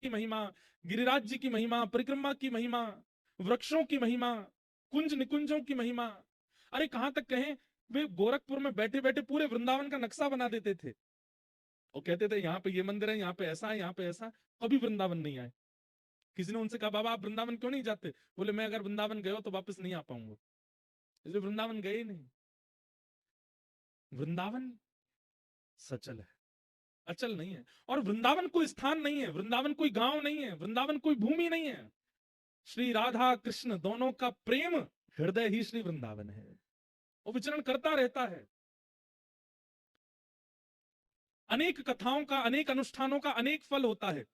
की महिमा, गिरिराज जी की महिमा, परिक्रमा की महिमा, वृक्षों की महिमा, कुंज निकुंजों की महिमा। अरे कहां तक कहें, वे गोरखपुर में बैठे बैठे पूरे वृंदावन का नक्शा बना देते थे। वो कहते थे यहाँ पे ये मंदिर है, यहाँ पे ऐसा है, यहाँ पे ऐसा। कभी वृंदावन नहीं आए। किसी ने उनसे कहा बाबा आप वृंदावन क्यों नहीं जाते? बोले मैं अगर वृंदावन गया तो वापस नहीं आ पाऊंगा, इसलिए वृंदावन गए ही नहीं। वृंदावन सचल है, अचल नहीं है। और वृंदावन कोई स्थान नहीं है, वृंदावन कोई गांव नहीं है, वृंदावन कोई भूमि नहीं है। श्री राधा कृष्ण दोनों का प्रेम हृदय ही श्री वृंदावन है। वो विचरण करता रहता है। अनेक कथाओं का, अनेक अनुष्ठानों का अनेक फल होता है।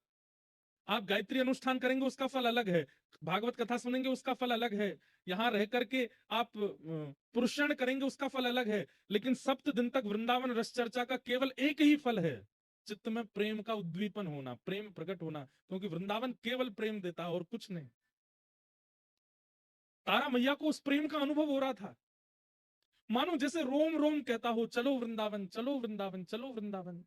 आप गायत्री अनुष्ठान करेंगे उसका फल अलग है, भागवत कथा सुनेंगे उसका फल अलग है, यहाँ रह करके आप पुरुषण करेंगे उसका फल अलग है। लेकिन सप्त दिन तक वृंदावन रस चर्चा का केवल एक ही फल है, चित्त में प्रेम का उद्दीपन होना, प्रेम प्रकट होना, क्योंकि वृंदावन केवल प्रेम देता है और कुछ नहीं। तारा मैया को उस प्रेम का अनुभव हो रहा था, मानो जैसे रोम रोम कहता हो चलो वृंदावन, चलो वृंदावन, चलो वृंदावन।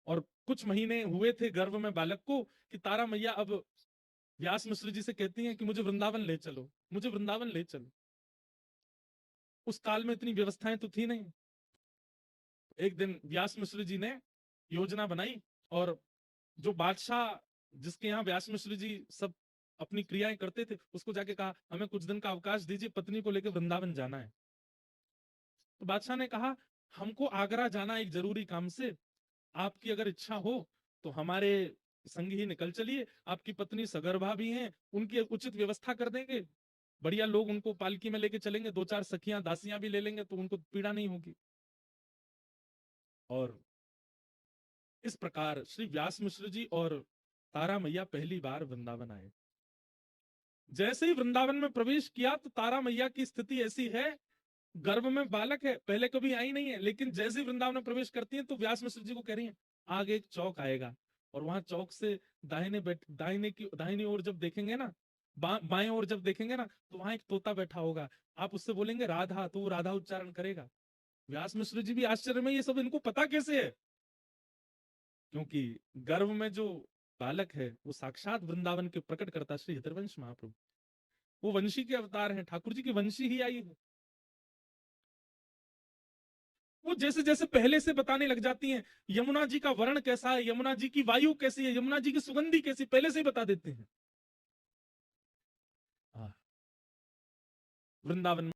और कुछ महीने हुए थे गर्भ में बालक को कि तारा मैया अब व्यास मिश्र जी से कहती हैं कि मुझे वृंदावन ले चलो, मुझे वृंदावन ले चलो। उस काल में इतनी व्यवस्थाएं तो थी नहीं। एक दिन व्यास मिश्र जी ने योजना बनाई, और जो बादशाह जिसके यहाँ व्यास मिश्र जी सब अपनी क्रियाएं करते थे, उसको जाके कहा हमें कुछ दिन का अवकाश दीजिए, पत्नी को लेकर वृंदावन जाना है। तो बादशाह ने कहा हमको आगरा जाना एक जरूरी काम से, आपकी अगर इच्छा हो तो हमारे संग ही निकल चलिए, आपकी पत्नी सगर्भा भी हैं, उनकी उचित व्यवस्था कर देंगे, बढ़िया लोग उनको पालकी में लेके चलेंगे, दो चार सखियां दासियां भी ले लेंगे तो उनको पीड़ा नहीं होगी। और इस प्रकार श्री व्यास मिश्र जी और तारा मैया पहली बार वृंदावन आए। जैसे ही वृंदावन में प्रवेश किया तो तारा मैया की स्थिति ऐसी है, गर्भ में बालक है, पहले कभी आई नहीं है, लेकिन जैसे ही वृंदावन में प्रवेश करती है तो व्यास मिश्र जी को कह रही है आगे एक चौक आएगा, और वहां चौक से दाहिनी ओर जब देखेंगे ना, बाएं ओर जब देखेंगे ना, तो वहां एक तोता बैठा होगा, आप उससे बोलेंगे राधा, तो वो राधा उच्चारण करेगा। व्यास मिश्र जी भी आश्चर्य में, ये सब इनको पता कैसे है? क्योंकि गर्भ में जो बालक है वो साक्षात वृंदावन के प्रकट करता श्री हरिवंश महाप्रभु, वो वंशी के अवतार हैं, ठाकुर जी की वंशी ही आई है। वो जैसे जैसे पहले से बताने लग जाती हैं, यमुना जी का वर्ण कैसा है, यमुना जी की वायु कैसी है, यमुना जी की सुगंधी कैसी, पहले से ही बता देते हैं। हाँ, वृंदावन